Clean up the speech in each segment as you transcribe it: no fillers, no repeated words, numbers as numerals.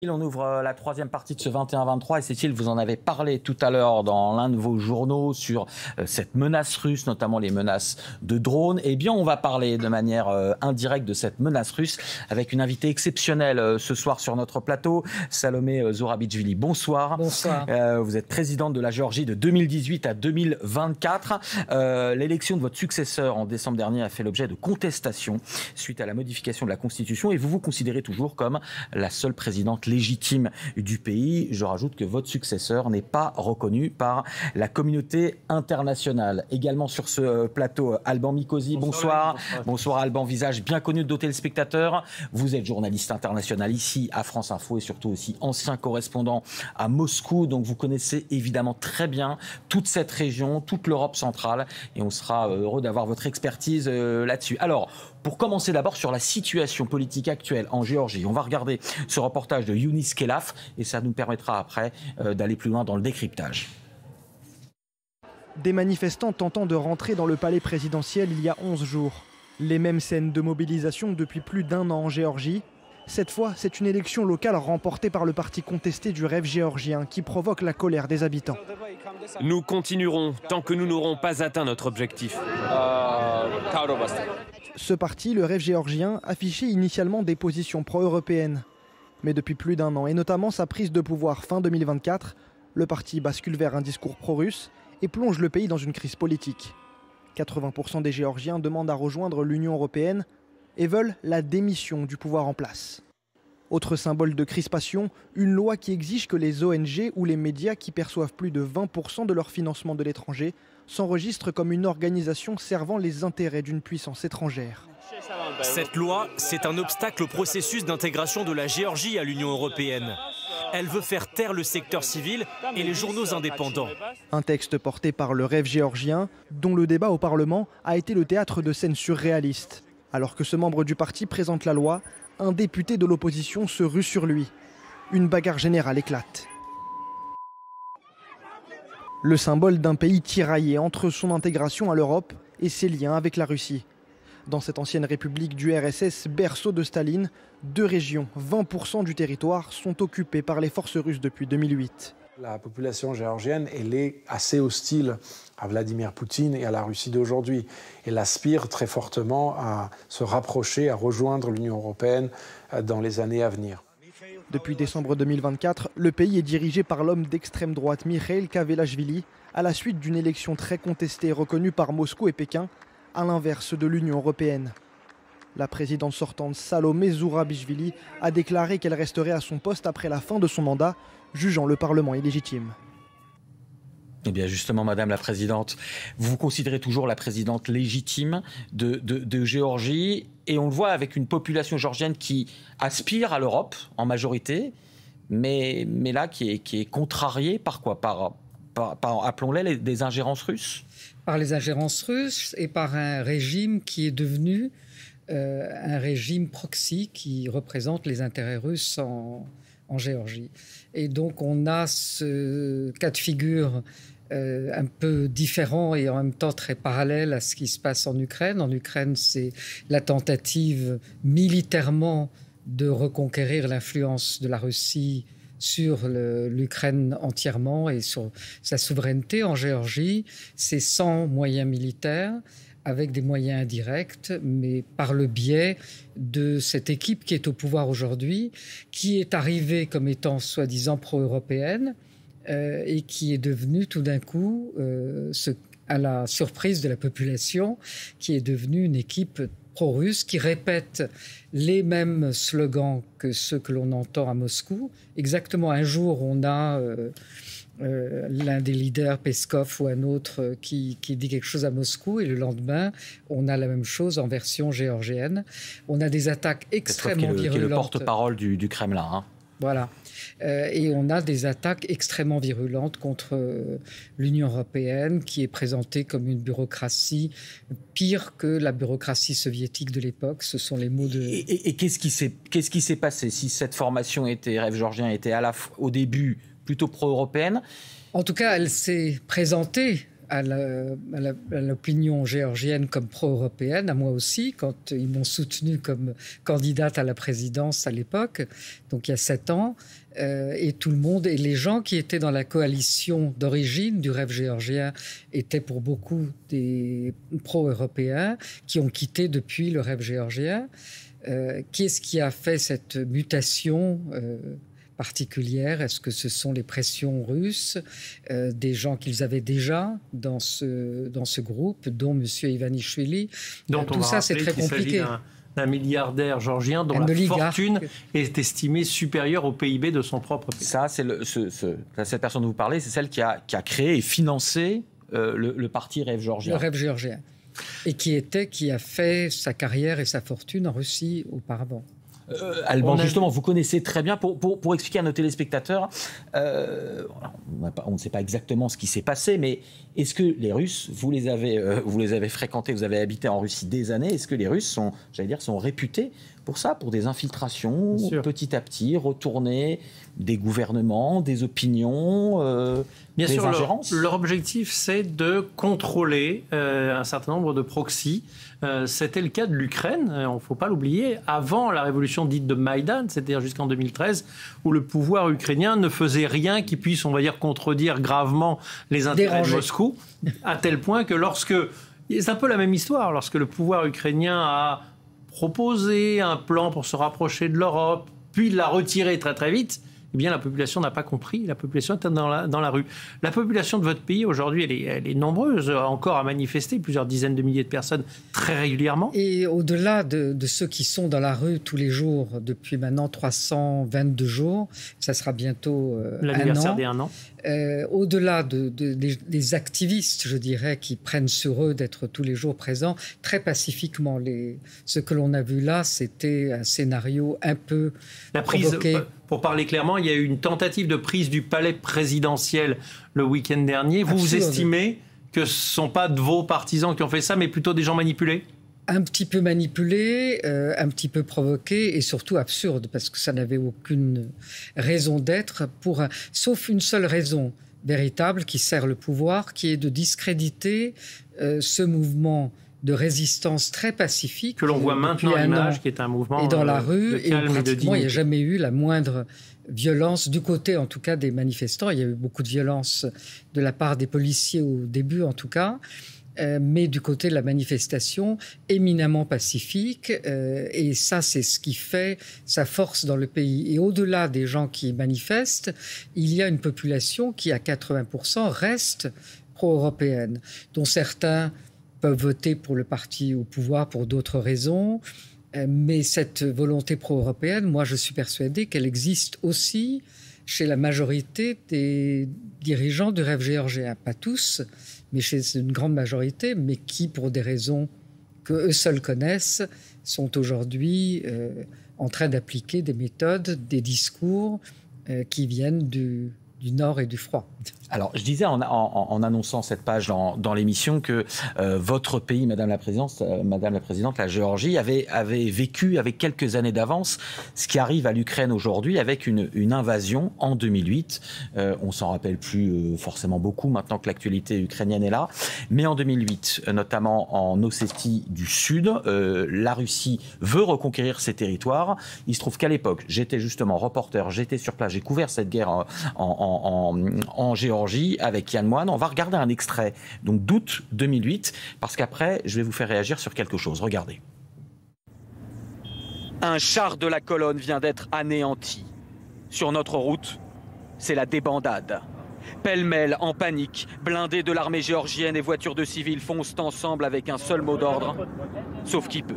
On ouvre la troisième partie de ce 21-23 et Cécile, vous en avez parlé tout à l'heure dans l'un de vos journaux sur cette menace russe, notamment les menaces de drones. Eh bien, on va parler de manière indirecte de cette menace russe avec une invitée exceptionnelle ce soir sur notre plateau, Salomé Zourabichvili. Bonsoir. Bonsoir. Vous êtes présidente de la Géorgie de 2018 à 2024. L'élection de votre successeur en décembre dernier a fait l'objet de contestations suite à la modification de la Constitution et vous vous considérez toujours comme la seule présidente légitime du pays. Je rajoute que votre successeur n'est pas reconnu par la communauté internationale. Également sur ce plateau, Alban Mikosi, bonsoir. Bonsoir Alban, visage bien connu de nos téléspectateurs. Vous êtes journaliste international ici à France Info et surtout aussi ancien correspondant à Moscou. Donc vous connaissez évidemment très bien toute cette région, toute l'Europe centrale et on sera heureux d'avoir votre expertise là-dessus. Alors, pour commencer d'abord sur la situation politique actuelle en Géorgie, on va regarder ce reportage de Younis Kelaf et ça nous permettra après d'aller plus loin dans le décryptage. Des manifestants tentant de rentrer dans le palais présidentiel il y a 11 jours. Les mêmes scènes de mobilisation depuis plus d'1 an en Géorgie. Cette fois, c'est une élection locale remportée par le parti contesté du rêve géorgien qui provoque la colère des habitants. Nous continuerons tant que nous n'aurons pas atteint notre objectif. Ce parti, le rêve géorgien, affichait initialement des positions pro-européennes. Mais depuis plus d'1 an, et notamment sa prise de pouvoir fin 2024, le parti bascule vers un discours pro-russe et plonge le pays dans une crise politique. 80% des Géorgiens demandent à rejoindre l'Union européenne et veulent la démission du pouvoir en place. Autre symbole de crispation, une loi qui exige que les ONG ou les médias qui perçoivent plus de 20% de leur financement de l'étranger s'enregistrent comme une organisation servant les intérêts d'une puissance étrangère. Cette loi, c'est un obstacle au processus d'intégration de la Géorgie à l'Union européenne. Elle veut faire taire le secteur civil et les journaux indépendants. Un texte porté par le rêve géorgien, dont le débat au Parlement a été le théâtre de scènes surréalistes. Alors que ce membre du parti présente la loi, un député de l'opposition se rue sur lui. Une bagarre générale éclate. Le symbole d'un pays tiraillé entre son intégration à l'Europe et ses liens avec la Russie. Dans cette ancienne république du RSS, berceau de Staline, 2 régions, 20% du territoire, sont occupées par les forces russes depuis 2008. La population géorgienne, elle est assez hostile à Vladimir Poutine et à la Russie d'aujourd'hui. Elle aspire très fortement à se rapprocher, à rejoindre l'Union européenne dans les années à venir. Depuis décembre 2024, le pays est dirigé par l'homme d'extrême droite Mikhail Kavelashvili, à la suite d'une élection très contestée reconnue par Moscou et Pékin, à l'inverse de l'Union européenne. La présidente sortante Salomé Zourabichvili a déclaré qu'elle resterait à son poste après la fin de son mandat, jugeant le Parlement illégitime. Eh bien justement, Madame la Présidente, vous vous considérez toujours la présidente légitime de Géorgie et on le voit avec une population géorgienne qui aspire à l'Europe en majorité, mais là qui est contrariée par quoi? Par appelons-les des ingérences russes? Par les ingérences russes et par un régime qui est devenu un régime proxy qui représente les intérêts russes en Géorgie. Et donc on a ce cas de figure un peu différent et en même temps très parallèle à ce qui se passe en Ukraine. En Ukraine, c'est la tentative militairement de reconquérir l'influence de la Russie sur l'Ukraine entièrement et sur sa souveraineté. En Géorgie, c'est sans moyens militaires, avec des moyens indirects, mais par le biais de cette équipe qui est au pouvoir aujourd'hui, qui est arrivée comme étant soi-disant pro-européenne et qui est devenue tout d'un coup, à la surprise de la population, qui est devenue une équipe pro-russe qui répète les mêmes slogans que ceux que l'on entend à Moscou. Exactement, un jour, on a l'un des leaders, Peskov ou un autre, qui dit quelque chose à Moscou et le lendemain, on a la même chose en version géorgienne. On a des attaques extrêmement virulentes. Qui est le porte-parole du Kremlin. Hein. Voilà. Et on a des attaques extrêmement virulentes contre l'Union européenne, qui est présentée comme une bureaucratie pire que la bureaucratie soviétique de l'époque. Ce sont les mots de... Et qu'est-ce qui s'est passé si cette formation rêve géorgien était au début plutôt pro-européenne? En tout cas, elle s'est présentée à l'opinion géorgienne comme pro-européenne, à moi aussi, quand ils m'ont soutenue comme candidate à la présidence à l'époque, donc il y a 7 ans. Et tout le monde, et les gens qui étaient dans la coalition d'origine du rêve géorgien étaient pour beaucoup des pro-européens qui ont quitté depuis le rêve géorgien. Qu'est-ce qui a fait cette mutation particulière? Est-ce que ce sont les pressions russes, des gens qu'ils avaient déjà dans ce groupe, dont M. Ivanishvili? Tout ça, c'est très compliqué. D'un milliardaire géorgien dont la fortune est estimée supérieure au PIB de son propre pays. Ça, c'est cette personne dont vous parlez, c'est celle qui a créé et financé le parti Rêve géorgien. Le Rêve géorgien. Et qui a fait sa carrière et sa fortune en Russie auparavant. Alban, justement, vous connaissez très bien. Pour expliquer à nos téléspectateurs, on ne sait pas exactement ce qui s'est passé, mais est-ce que les Russes, vous les avez fréquentés, vous avez habité en Russie des années, est-ce que les Russes sont réputés pour ça, pour des infiltrations, petit à petit, retourner des gouvernements, des opinions, Bien des sûr, ingérences? leur objectif, c'est de contrôler un certain nombre de proxys. C'était le cas de l'Ukraine, il ne faut pas l'oublier, avant la révolution dite de Maïdan, c'est-à-dire jusqu'en 2013, où le pouvoir ukrainien ne faisait rien qui puisse, on va dire, contredire gravement les intérêts de Moscou, à tel point que c'est un peu la même histoire, lorsque le pouvoir ukrainien a proposé un plan pour se rapprocher de l'Europe, puis l'a retiré très très vite, eh bien la population n'a pas compris, la population était dans la rue. La population de votre pays aujourd'hui, elle est nombreuse encore à manifester, plusieurs dizaines de milliers de personnes très régulièrement. Et au-delà de ceux qui sont dans la rue tous les jours, depuis maintenant 322 jours, ça sera bientôt l'anniversaire des 1 an. Au-delà des activistes, je dirais, qui prennent sur eux d'être tous les jours présents, très pacifiquement. Ce que l'on a vu là, c'était un scénario un peu provoqué. Pour parler clairement, il y a eu une tentative de prise du palais présidentiel le week-end dernier. Vous estimez que ce ne sont pas de vos partisans qui ont fait ça, mais plutôt des gens manipulés ? Un petit peu manipulé, un petit peu provoqué et surtout absurde, parce que ça n'avait aucune raison d'être, sauf une seule raison véritable qui sert le pouvoir, qui est de discréditer ce mouvement de résistance très pacifique. Que l'on voit maintenant à l'image, qui est un mouvement et dans la rue, de calme et de dignité. Il n'y a jamais eu la moindre violence, du côté en tout cas des manifestants. Il y a eu beaucoup de violence de la part des policiers au début en tout cas. Mais du côté de la manifestation, éminemment pacifique. Et ça, c'est ce qui fait sa force dans le pays. Et au-delà des gens qui manifestent, il y a une population qui, à 80%, reste pro-européenne, dont certains peuvent voter pour le parti au pouvoir pour d'autres raisons. Mais cette volonté pro-européenne, moi, je suis persuadé qu'elle existe aussi chez la majorité des dirigeants du rêve géorgien. Pas tous, mais chez une grande majorité, mais qui, pour des raisons qu'eux seuls connaissent, sont aujourd'hui en train d'appliquer des méthodes, des discours qui viennent du nord et du froid. Alors, je disais en annonçant cette page dans l'émission que votre pays, Madame la Présidente, la Géorgie, avait vécu avec quelques années d'avance ce qui arrive à l'Ukraine aujourd'hui avec une invasion en 2008. On s'en rappelle plus forcément beaucoup maintenant que l'actualité ukrainienne est là. Mais en 2008, notamment en Ossétie du Sud, la Russie veut reconquérir ses territoires. Il se trouve qu'à l'époque, j'étais justement reporter, j'étais sur place, j'ai couvert cette guerre en Géorgie avec Yann Moine. On va regarder un extrait donc d'août 2008 parce qu'après je vais vous faire réagir sur quelque chose. Regardez. Un char de la colonne vient d'être anéanti. Sur notre route, c'est la débandade. Pêle-mêle, en panique, blindés de l'armée géorgienne et voitures de civils foncent ensemble avec un seul mot d'ordre, sauf qui peut.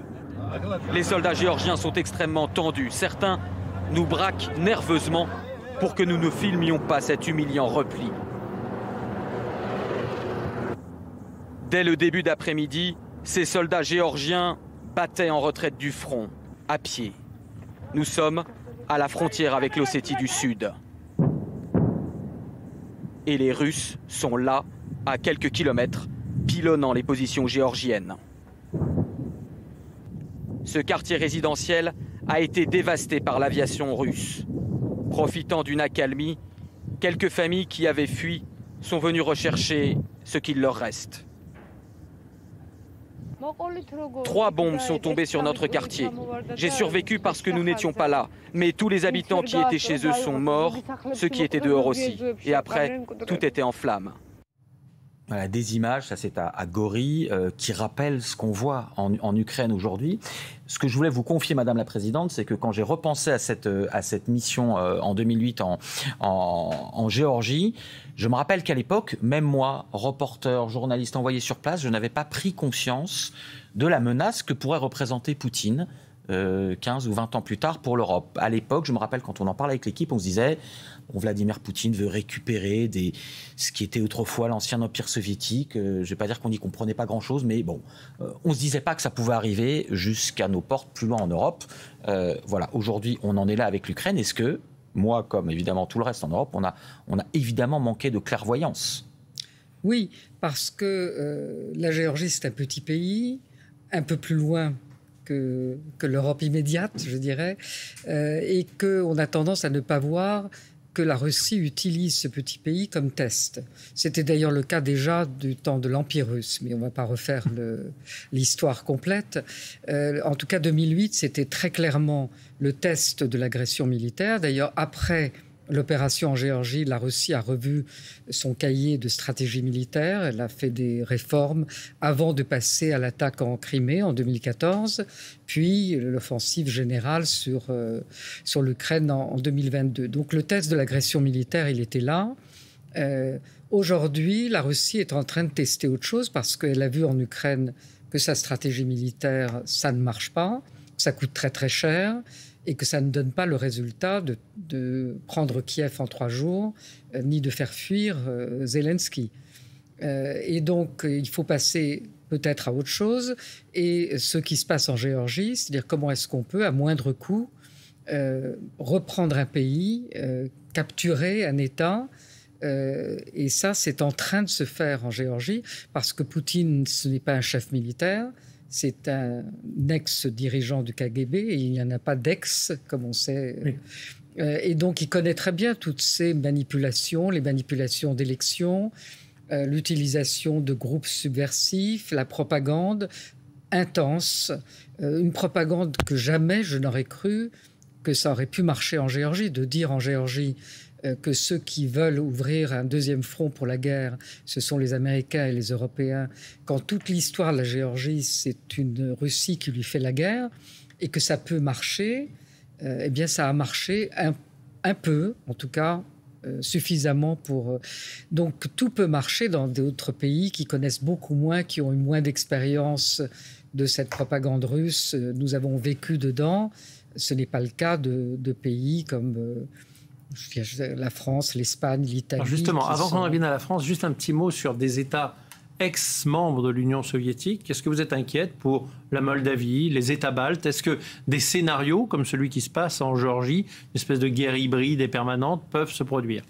Les soldats géorgiens sont extrêmement tendus. Certains nous braquent nerveusement pour que nous ne filmions pas cet humiliant repli. Dès le début d'après-midi, ces soldats géorgiens battaient en retraite du front, à pied. Nous sommes à la frontière avec l'Ossétie du Sud. Et les Russes sont là, à quelques kilomètres, pilonnant les positions géorgiennes. Ce quartier résidentiel a été dévasté par l'aviation russe. Profitant d'une accalmie, quelques familles qui avaient fui sont venues rechercher ce qu'il leur reste. 3 bombes sont tombées sur notre quartier. J'ai survécu parce que nous n'étions pas là. Mais tous les habitants qui étaient chez eux sont morts, ceux qui étaient dehors aussi. Et après, tout était en flammes. Voilà, des images, ça c'est à Gori, qui rappellent ce qu'on voit en Ukraine aujourd'hui. Ce que je voulais vous confier, Madame la Présidente, c'est que quand j'ai repensé à cette mission en 2008 en Géorgie, je me rappelle qu'à l'époque, même moi, reporter, journaliste envoyé sur place, je n'avais pas pris conscience de la menace que pourrait représenter Poutine 15 ou 20 ans plus tard pour l'Europe. À l'époque, je me rappelle quand on en parlait avec l'équipe, on se disait Vladimir Poutine veut récupérer ce qui était autrefois l'ancien empire soviétique. Je ne vais pas dire qu'on n'y comprenait pas grand-chose, mais bon, on ne se disait pas que ça pouvait arriver jusqu'à nos portes plus loin en Europe. Voilà, aujourd'hui, on en est là avec l'Ukraine. Est-ce que, moi, comme évidemment tout le reste en Europe, on a évidemment manqué de clairvoyance? Oui, parce que la Géorgie, c'est un petit pays, un peu plus loin que l'Europe immédiate, je dirais, et qu'on a tendance à ne pas voir que la Russie utilise ce petit pays comme test. C'était d'ailleurs le cas déjà du temps de l'Empire russe, mais on ne va pas refaire l'histoire complète. En tout cas, 2008, c'était très clairement le test de l'agression militaire. D'ailleurs, après l'opération en Géorgie, la Russie a revu son cahier de stratégie militaire. Elle a fait des réformes avant de passer à l'attaque en Crimée en 2014, puis l'offensive générale sur l'Ukraine en 2022. Donc le test de l'agression militaire, il était là. Aujourd'hui, la Russie est en train de tester autre chose parce qu'elle a vu en Ukraine que sa stratégie militaire, ça ne marche pas, ça coûte très très cher, et que ça ne donne pas le résultat de prendre Kiev en 3 jours, ni de faire fuir Zelensky. Et donc, il faut passer peut-être à autre chose. Et ce qui se passe en Géorgie, c'est-à-dire comment est-ce qu'on peut, à moindre coût, reprendre un pays, capturer un État. Et ça, c'est en train de se faire en Géorgie, parce que Poutine, ce n'est pas un chef militaire, c'est un ex-dirigeant du KGB, et il n'y en a pas d'ex, comme on sait. Oui. Et donc, il connaît très bien toutes ces manipulations, les manipulations d'élections, l'utilisation de groupes subversifs, la propagande intense, une propagande que jamais je n'aurais cru que ça aurait pu marcher en Géorgie, de dire en Géorgie que ceux qui veulent ouvrir un deuxième front pour la guerre, ce sont les Américains et les Européens, quand toute l'histoire de la Géorgie, c'est une Russie qui lui fait la guerre, et que ça peut marcher, eh bien ça a marché un peu, en tout cas suffisamment pour... Donc tout peut marcher dans d'autres pays qui connaissent beaucoup moins, qui ont eu moins d'expérience de cette propagande russe. Nous avons vécu dedans. Ce n'est pas le cas de pays comme... la France, l'Espagne, l'Italie. Alors justement, avant qu'on en vienne à la France, juste un petit mot sur des États ex-membres de l'Union soviétique. Est-ce que vous êtes inquiète pour la Moldavie, les États baltes? Est-ce que des scénarios comme celui qui se passe en Géorgie, une espèce de guerre hybride et permanente, peuvent se produire?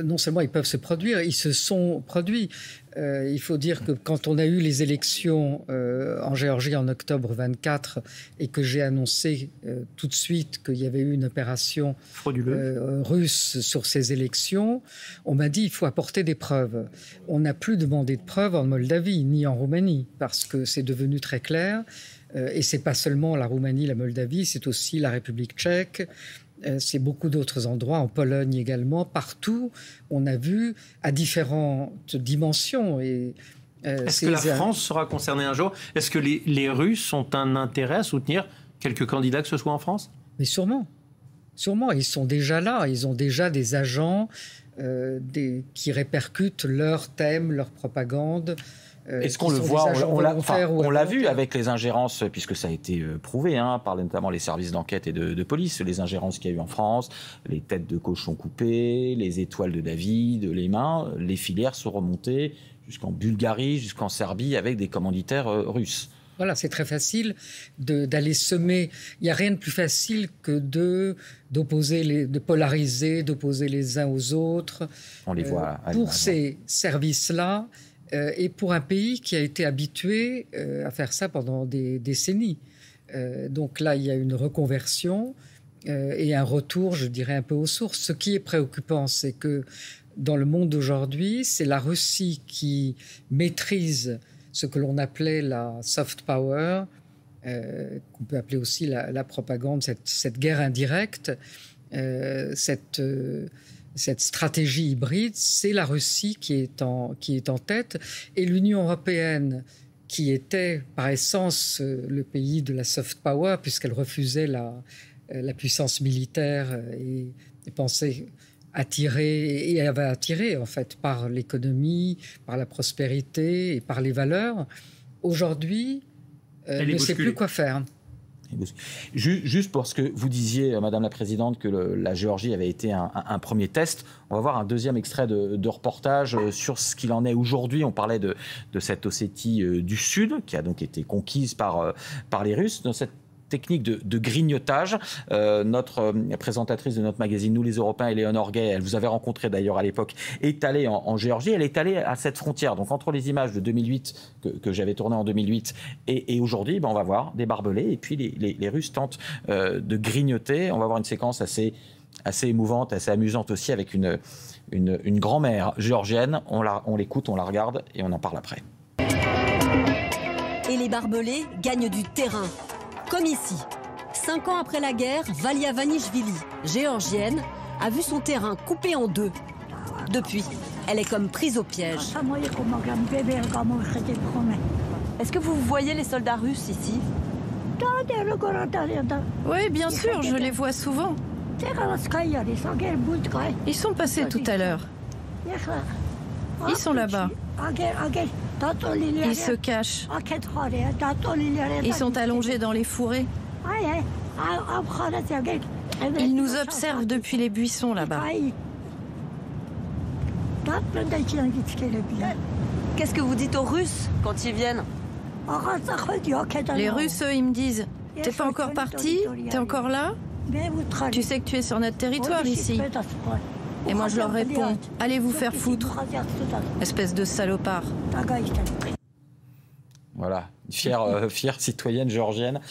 Non seulement ils peuvent se produire, ils se sont produits. Il faut dire que quand on a eu les élections en Géorgie en octobre 24 et que j'ai annoncé tout de suite qu'il y avait eu une opération russe sur ces élections, on m'a dit il faut apporter des preuves. On n'a plus demandé de preuves en Moldavie ni en Roumanie parce que c'est devenu très clair. Et c'est pas seulement la Roumanie, la Moldavie, c'est aussi la République tchèque. C'est beaucoup d'autres endroits, en Pologne également. Partout, on a vu à différentes dimensions. Est-ce que la France sera concernée un jour? Est-ce que les Russes ont un intérêt à soutenir quelques candidats, que ce soit en France? Mais sûrement. Sûrement. Ils sont déjà là. Ils ont déjà des agents qui répercutent leurs thèmes, leur propagande. Est-ce qu'on le voit? On l'a vu avec les ingérences, puisque ça a été prouvé par notamment les services d'enquête et de police, les ingérences qu'il y a eu en France, les têtes de cochons coupées, les étoiles de David, les mains, les filières sont remontées jusqu'en Bulgarie, jusqu'en Serbie, avec des commanditaires russes. Voilà, c'est très facile d'aller semer. Il n'y a rien de plus facile que de polariser, d'opposer les uns aux autres. On les voit. Pour ces services-là, et pour un pays qui a été habitué à faire ça pendant des décennies. Donc là, il y a une reconversion et un retour, je dirais, un peu aux sources. Ce qui est préoccupant, c'est que dans le monde d'aujourd'hui, c'est la Russie qui maîtrise ce que l'on appelait la soft power, qu'on peut appeler aussi la propagande, cette guerre indirecte, cette stratégie hybride. C'est la Russie qui est en tête, et l'Union européenne, qui était par essence le pays de la soft power, puisqu'elle refusait la puissance militaire et pensait attirer, et avait attiré en fait par l'économie, par la prospérité et par les valeurs, aujourd'hui ne sait plus quoi faire. Juste pour ce que vous disiez, Madame la Présidente, que la Géorgie avait été un premier test, on va voir un deuxième extrait de reportage sur ce qu'il en est aujourd'hui. On parlait de cette Ossétie du Sud, qui a donc été conquise par les Russes. Dans cette technique de grignotage, notre présentatrice de notre magazine Nous les Européens, Éléonore Gay, elle vous avait rencontré d'ailleurs à l'époque, est allée en Géorgie. Elle est allée à cette frontière. Donc entre les images de 2008 que j'avais tournées en 2008 et aujourd'hui, on va voir des barbelés, et puis les Russes tentent de grignoter. On va voir une séquence assez émouvante, assez amusante aussi, avec une grand-mère géorgienne. On l'écoute, on la regarde et on en parle après. Et les barbelés gagnent du terrain. Comme ici. 5 ans après la guerre, Valia Vanishvili, géorgienne, a vu son terrain coupé en deux. Depuis, elle est comme prise au piège. Est-ce que vous voyez les soldats russes ici? Oui, bien sûr, je les vois souvent. Ils sont passés tout à l'heure. Ils sont là-bas. Ils se cachent. Ils sont allongés dans les fourrés. Ils nous observent depuis les buissons là-bas. Qu'est-ce que vous dites aux Russes quand ils viennent? Les Russes, eux, ils me disent: t'es pas encore parti? T'es encore là? Tu sais que tu es sur notre territoire ici. Et moi je leur réponds: allez vous faire foutre, espèce de salopard. Voilà, fière citoyenne géorgienne.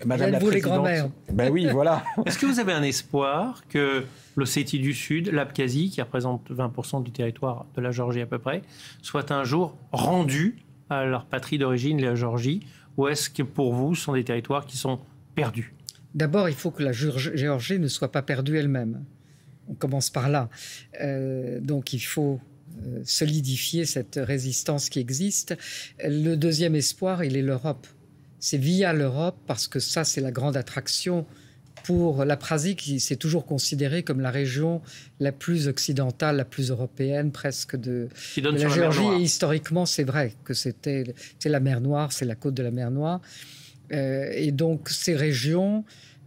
Madame la vous, les Présidente. grands-mères. Ben oui, voilà. Est-ce que vous avez un espoir que l'Ossétie du Sud, l'Abkhazie, qui représente 20% du territoire de la Géorgie à peu près, soit un jour rendue à leur patrie d'origine, la Géorgie, ou est-ce que pour vous, ce sont des territoires qui sont perdus? D'abord, il faut que la Géorgie ne soit pas perdue elle-même. On commence par là. Donc il faut solidifier cette résistance qui existe. Le deuxième espoir, il est l'Europe. C'est via l'Europe, parce que ça, c'est la grande attraction pour l'Abkhazie, qui s'est toujours considérée comme la région la plus occidentale, la plus européenne presque de la Géorgie. Et historiquement, c'est vrai que c'est la mer Noire, c'est la côte de la mer Noire. Et donc ces régions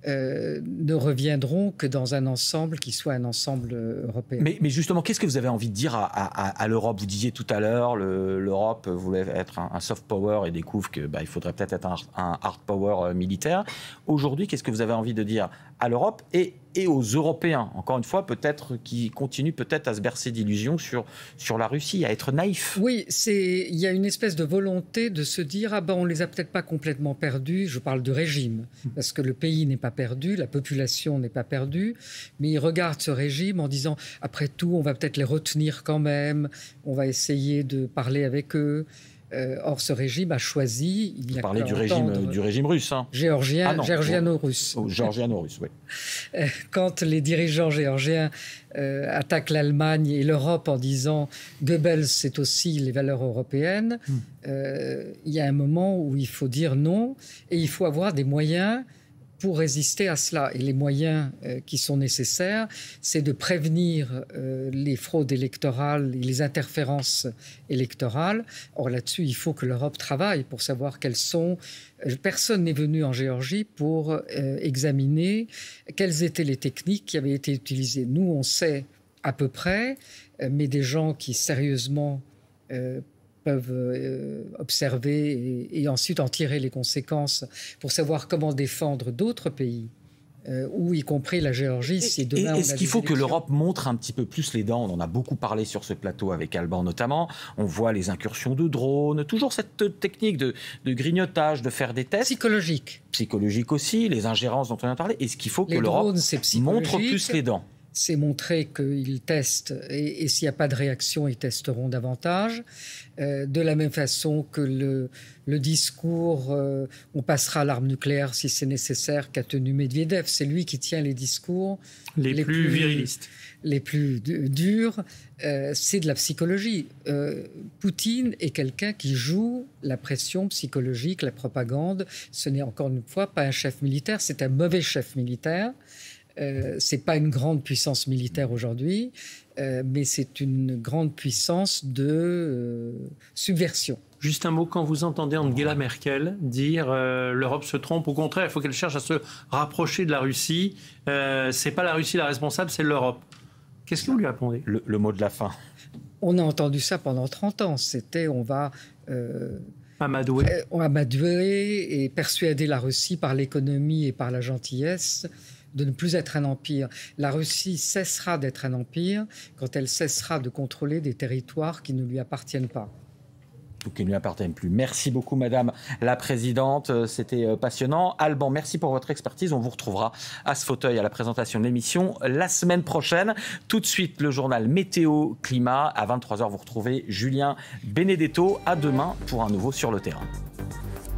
ne reviendront que dans un ensemble qui soit un ensemble européen. Mais justement, qu'est-ce que vous avez envie de dire à l'Europe? Vous disiez tout à l'heure, l'Europe voulait être un soft power et découvre qu'il faudrait peut-être être un hard power militaire. Aujourd'hui, qu'est-ce que vous avez envie de dire à l'Europe et aux Européens, encore une fois, peut-être, qui continuent peut-être à se bercer d'illusions sur la Russie, à être naïfs? Oui, il y a une espèce de volonté de se dire: ah ben, on les a peut-être pas complètement perdus. Je parle de régime, parce que le pays n'est pas perdu, la population n'est pas perdue, mais ils regardent ce régime en disant: après tout, on va peut-être les retenir quand même, on va essayer de parler avec eux. Or, ce régime a choisi... Vous parlez du régime russe, hein. Géorgiano-russe. Géorgiano-russe, oui. Quand les dirigeants géorgiens attaquent l'Allemagne et l'Europe en disant Goebbels, c'est aussi les valeurs européennes, il y a un moment où il faut dire non, et il faut avoir des moyens pour résister à cela. Et les moyens qui sont nécessaires, c'est de prévenir les fraudes électorales et les interférences électorales. Or, là-dessus, il faut que l'Europe travaille pour savoir quelles sont... Personne n'est venu en Géorgie pour examiner quelles étaient les techniques qui avaient été utilisées. Nous, on sait à peu près, mais des gens qui sérieusement... peuvent observer et ensuite en tirer les conséquences pour savoir comment défendre d'autres pays, ou y compris la Géorgie, si demain est-ce qu'il faut que l'Europe montre un petit peu plus les dents? On en a beaucoup parlé sur ce plateau avec Alban notamment. On voit les incursions de drones, toujours cette technique de grignotage, de faire des tests. Psychologique aussi, les ingérences dont on a parlé. Est-ce qu'il faut que l'Europe montre plus les dents? c'est montrer qu'ils testent et s'il n'y a pas de réaction, ils testeront davantage. De la même façon que le discours on passera à l'arme nucléaire si c'est nécessaire qu'a tenu Medvedev. C'est lui qui tient les discours les plus virilistes. Les plus durs. C'est de la psychologie. Poutine est quelqu'un qui joue la pression psychologique, la propagande. Ce n'est encore une fois pas un chef militaire, c'est un mauvais chef militaire. C'est pas une grande puissance militaire aujourd'hui, mais c'est une grande puissance de subversion. Juste un mot, quand vous entendez Angela Merkel dire l'Europe se trompe, au contraire, il faut qu'elle cherche à se rapprocher de la Russie. C'est pas la Russie la responsable, c'est l'Europe. Qu'est-ce que vous lui répondez ? Le mot de la fin. On a entendu ça pendant 30 ans. C'était on va amadouer et persuader la Russie par l'économie et par la gentillesse de ne plus être un empire. La Russie cessera d'être un empire quand elle cessera de contrôler des territoires qui ne lui appartiennent pas. Ou qui ne lui appartiennent plus. Merci beaucoup, Madame la Présidente. C'était passionnant. Alban, merci pour votre expertise. On vous retrouvera à ce fauteuil à la présentation de l'émission la semaine prochaine. Tout de suite, le journal Météo Climat. À 23h, vous retrouvez Julien Benedetto. À demain pour un nouveau Sur le terrain.